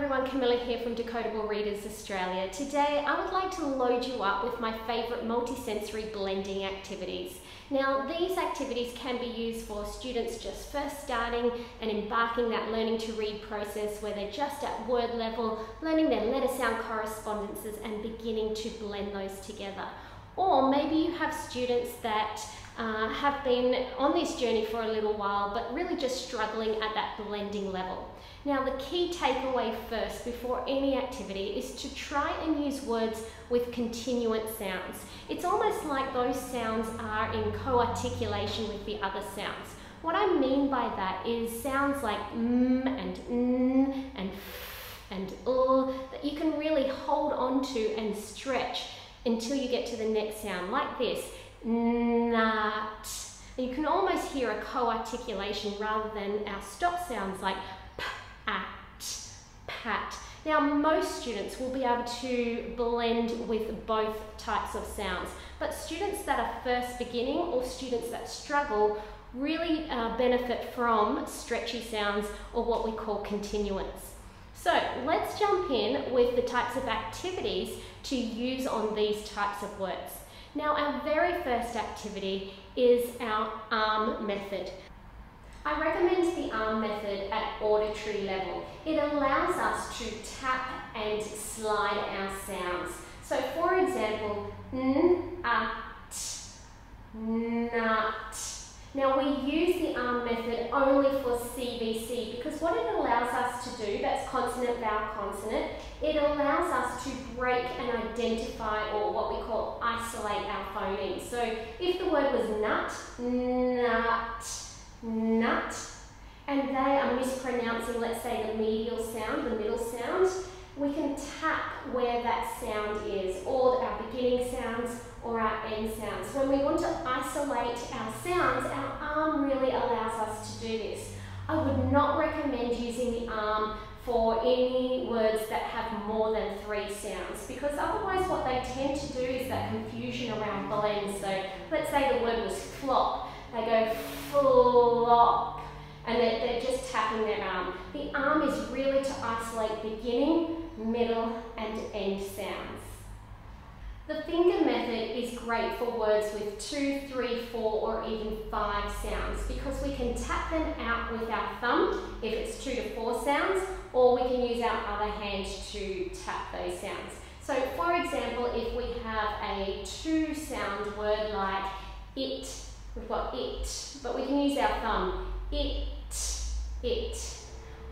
everyone, Camilla here from Decodable Readers Australia. Today I would like to load you up with my favourite multisensory blending activities. Now these activities can be used for students just first starting and embarking that learning to read process where they're just at word level, learning their letter sound correspondences and beginning to blend those together. Or maybe you have students that have been on this journey for a little while but really just struggling at that blending level. Now the key takeaway first before any activity is to try and use words with continuant sounds. It's almost like those sounds are in co-articulation with the other sounds. What I mean by that is sounds like and and f and that you can really hold on to and stretch until you get to the next sound, like this, nut. And you can almost hear a co-articulation rather than our stop sounds like pat. Now most students will be able to blend with both types of sounds, but students that are first beginning or students that struggle really benefit from stretchy sounds or what we call continuants. So let's jump in with the types of activities to use on these types of words. Now our very first activity is our arm method. I recommend the arm method at auditory level. It allows us to tap and slide our sounds. So for example, nut. Now we use the arm method only for CVC because what it allows us to do, that's consonant, vowel, consonant, it allows us to break and identify, or what we call isolate our phonemes. So if the word was nut, nut, and they are mispronouncing, let's say, the medial sound, the middle sound, we can tap where that sound is, or our beginning sounds or our end sounds. When we want to isolate our sounds, our arm really allows us to do this. I would not recommend using the arm for any words that have more than 3 sounds, because otherwise what they tend to do is that confusion around blends. So let's say the word was flop. They go flop, and they're just tapping their arm. The arm is really to isolate beginning, middle, and end sounds. The finger method is great for words with 2, 3, 4, or even 5 sounds because we can tap them out with our thumb if it's 2 to 4 sounds, or we can use our other hand to tap those sounds. So for example, if we have a 2-sound word like it, we've got it, but we can use our thumb. It.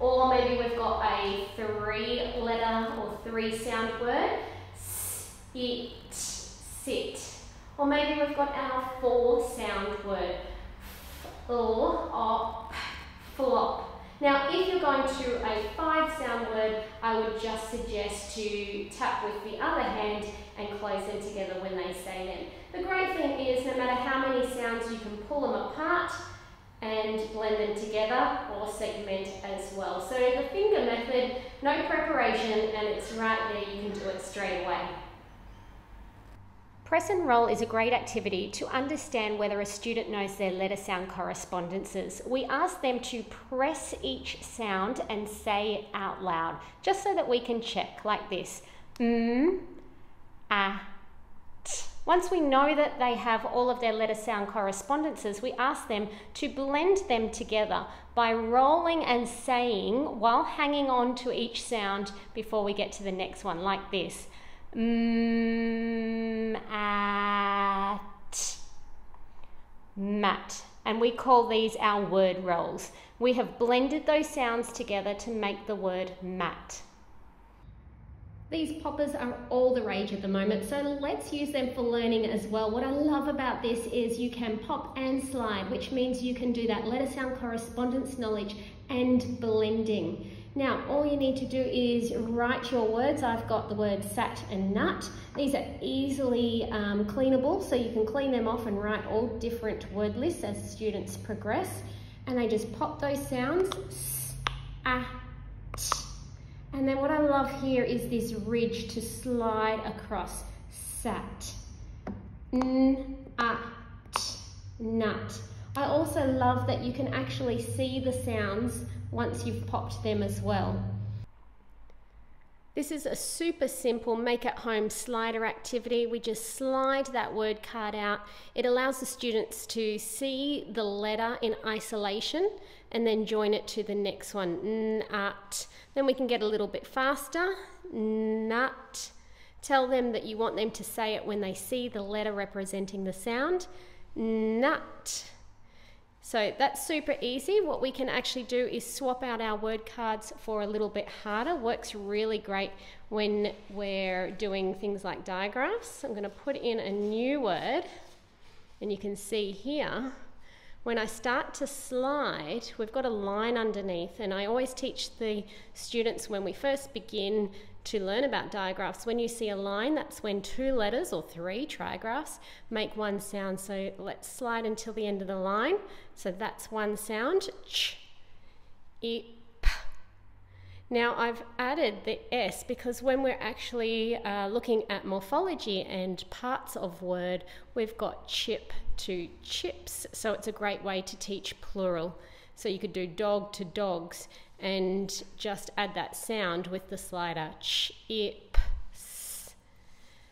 Or maybe we've got a 3-letter or 3-sound word. It, sit. Or maybe we've got our 4-sound word. Flop. Now, if you're going to a 5-sound word, I would just suggest to tap with the other hand and close them together when they say them. The great thing is, no matter how many sounds, you can pull them apart and blend them together or segment as well. So the finger method, no preparation, and it's right there, you can do it straight away. Press and roll is a great activity to understand whether a student knows their letter sound correspondences. We ask them to press each sound and say it out loud, just so that we can check, like this. Once we know that they have all of their letter sound correspondences, we ask them to blend them together by rolling and saying while hanging on to each sound before we get to the next one, like this. At, mat. And we call these our word rolls. We have blended those sounds together to make the word mat. These poppers are all the rage at the moment, so let's use them for learning as well. What I love about this is you can pop and slide, which means you can do that letter sound correspondence knowledge and blending. Now, all you need to do is write your words. I've got the words sat and nut. These are easily cleanable, so you can clean them off and write all different word lists as students progress. And they just pop those sounds, s, a, t. And then what I love here is this ridge to slide across, sat, n, a, t, nut. I also love that you can actually see the sounds once you've popped them as well. This is a super simple make-at-home slider activity. We just slide that word card out. It allows the students to see the letter in isolation and then join it to the next one. Nut. Then we can get a little bit faster. Nut. Tell them that you want them to say it when they see the letter representing the sound. Nut. So that's super easy. What we can actually do is swap out our word cards for a little bit harder. Works really great when we're doing things like digraphs. I'm going to put in a new word, and you can see here, when I start to slide, we've got a line underneath, and I always teach the students when we first begin to learn about digraphs, when you see a line, that's when 2 letters or 3 trigraphs make one sound. So let's slide until the end of the line. So that's one sound, ch, I, p. Now I've added the S because when we're actually looking at morphology and parts of word, we've got chip to chips. So it's a great way to teach plural. So you could do dog to dogs and just add that sound with the slider, chips.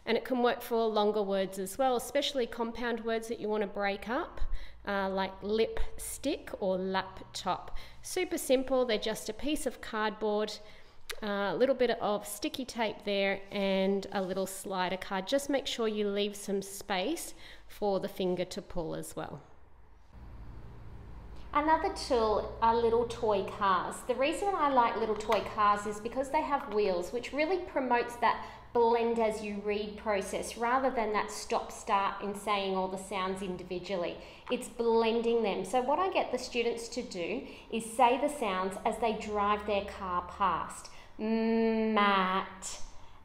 And it can work for longer words as well, especially compound words that you want to break up, like lipstick or laptop. Super simple, they're just a piece of cardboard, a little bit of sticky tape there, and a little slider card. Just make sure you leave some space for the finger to pull as well. Another tool are little toy cars. The reason I like little toy cars is because they have wheels, which really promotes that blend as you read process rather than that stop-start in saying all the sounds individually. It's blending them. So what I get the students to do is say the sounds as they drive their car past. Mat.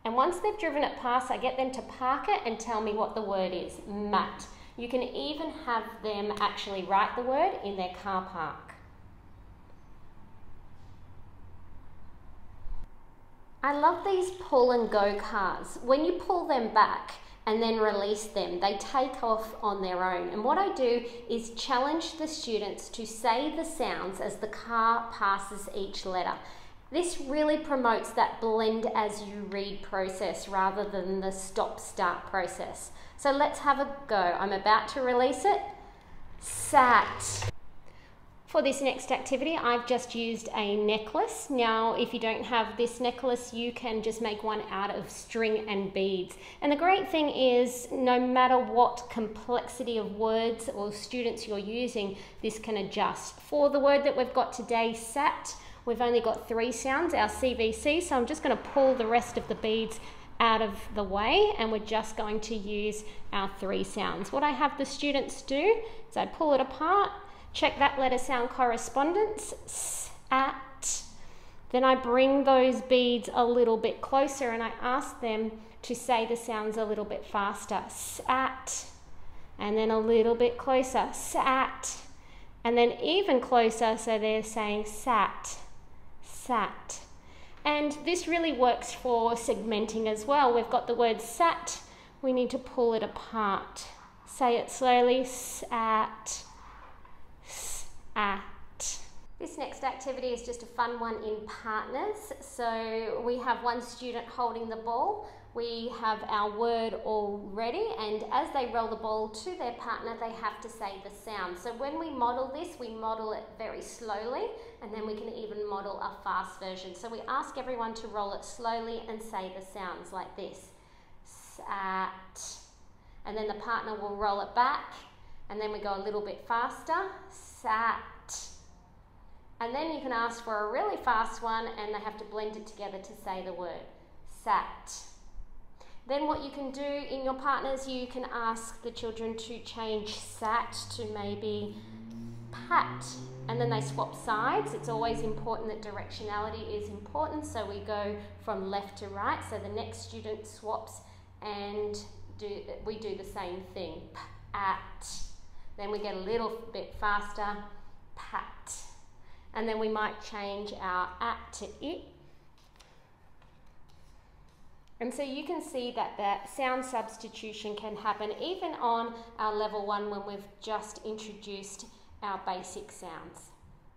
And once they've driven it past, I get them to park it and tell me what the word is. Mat. You can even have them actually write the word in their car park. I love these pull and go cars. When you pull them back and then release them, they take off on their own. And what I do is challenge the students to say the sounds as the car passes each letter. This really promotes that blend as you read process rather than the stop-start process. So let's have a go. I'm about to release it. Sat. For this next activity, I've just used a necklace. Now, if you don't have this necklace, you can just make one out of string and beads. And the great thing is, no matter what complexity of words or students you're using, this can adjust. For the word that we've got today, sat, we've only got 3 sounds, our CVC, so I'm just going to pull the rest of the beads out of the way, and we're just going to use our 3 sounds. What I have the students do is I pull it apart, check that letter sound correspondence, sat. Then I bring those beads a little bit closer and I ask them to say the sounds a little bit faster. Sat. And then a little bit closer. Sat. And then even closer, so they're saying sat. Sat. And this really works for segmenting as well. We've got the word sat. We need to pull it apart. Say it slowly. Sat. Sat. This next activity is just a fun one in partners. So we have one student holding the ball. We have our word all ready, and as they roll the ball to their partner, they have to say the sound. So when we model this, we model it very slowly, and then we can even model a fast version. So we ask everyone to roll it slowly and say the sounds like this. Sat. And then the partner will roll it back, and then we go a little bit faster. Sat. And then you can ask for a really fast one, and they have to blend it together to say the word. Sat. Then what you can do in your partners, you can ask the children to change sat to maybe pat, and then they swap sides. It's always important that directionality is important, so we go from left to right. So the next student swaps and we do the same thing. Pat. Then we get a little bit faster. Pat. And then we might change our at to it. And so you can see that that sound substitution can happen even on our level 1 when we've just introduced our basic sounds.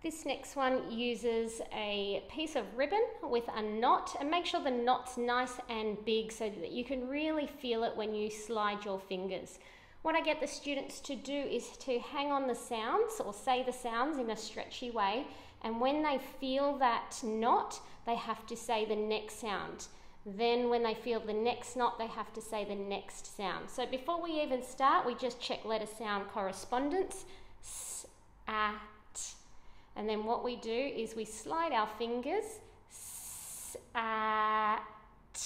This next one uses a piece of ribbon with a knot, and make sure the knot's nice and big so that you can really feel it when you slide your fingers. What I get the students to do is to hang on the sounds or say the sounds in a stretchy way, and when they feel that knot, they have to say the next sound. Then when they feel the next knot, they have to say the next sound. So before we even start, we just check letter sound correspondence. S, a, t. And then what we do is we slide our fingers. S, a, t.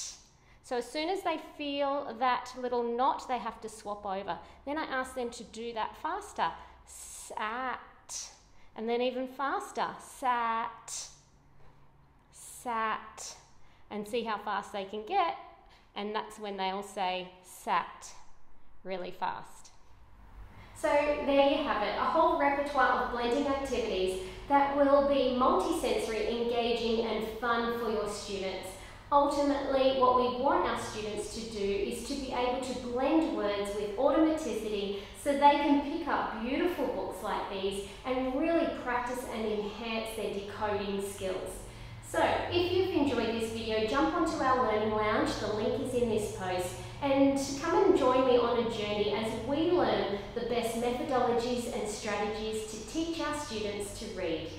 So as soon as they feel that little knot, they have to swap over. Then I ask them to do that faster. Sat. And then even faster. Sat. Sat. And see how fast they can get. And that's when they'll say sat really fast. So there you have it, a whole repertoire of blending activities that will be multisensory, engaging and fun for your students. Ultimately, what we want our students to do is to be able to blend words with automaticity so they can pick up beautiful books like these and really practice and enhance their decoding skills. So, if you've enjoyed this video, jump onto our Learning Lounge, the link is in this post, and come and join me on a journey as we learn the best methodologies and strategies to teach our students to read.